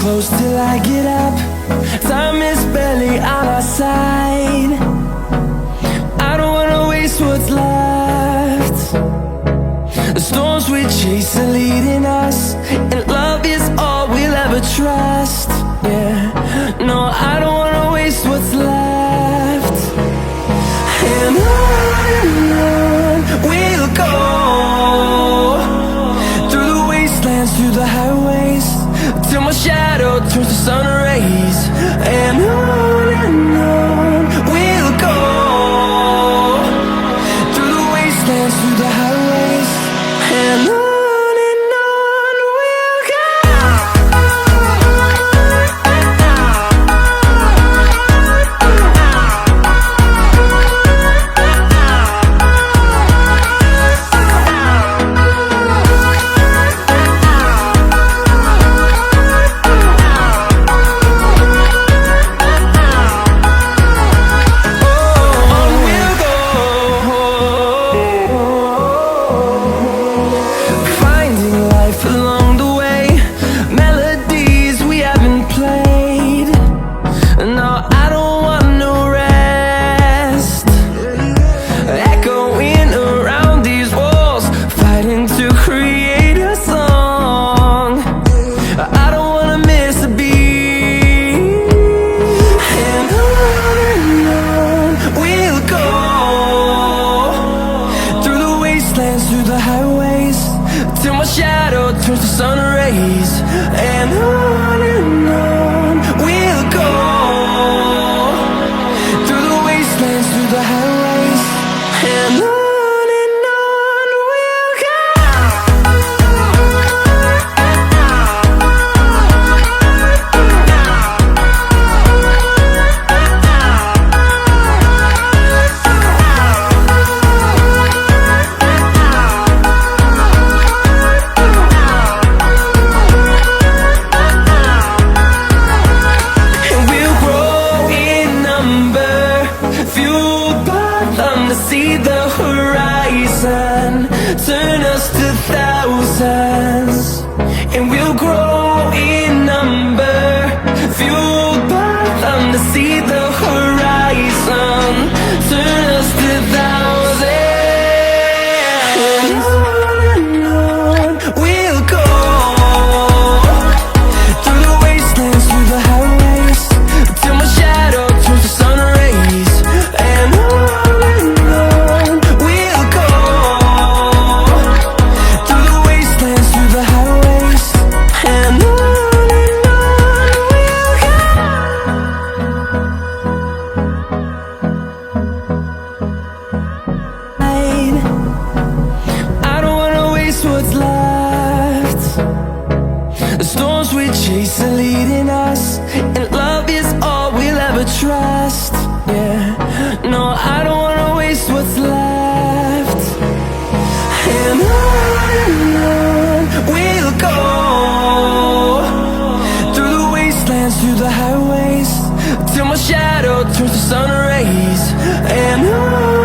close till I get up. Time is barely on our side. I don't wanna waste what's left. The storms we chase are leading us, and love is all we'll ever trust. Yeah, no, I don't wanna waste what's left. And on we'll go, through the wastelands, through the highways, till my shadow turns to sun rays. And on we'll go, through the wastelands, through the highways, and on. Through the highways, till my shadow turns to sun rays. And on we'll go, through the wastelands, through the highways, and on. See the horizon turn us to thousands, and we'll grow in number, fueled by them to see the horizon turn us to thousands. And on we'll go, through the wastelands, through the highways, till my shadow turns to sun rays. And what's left. The storms we chase are leading us, and love is all we'll ever trust. Yeah, no, I don't wanna waste what's left. And on we'll go, through the wastelands, through the highways, till my shadow turns to sun rays. And on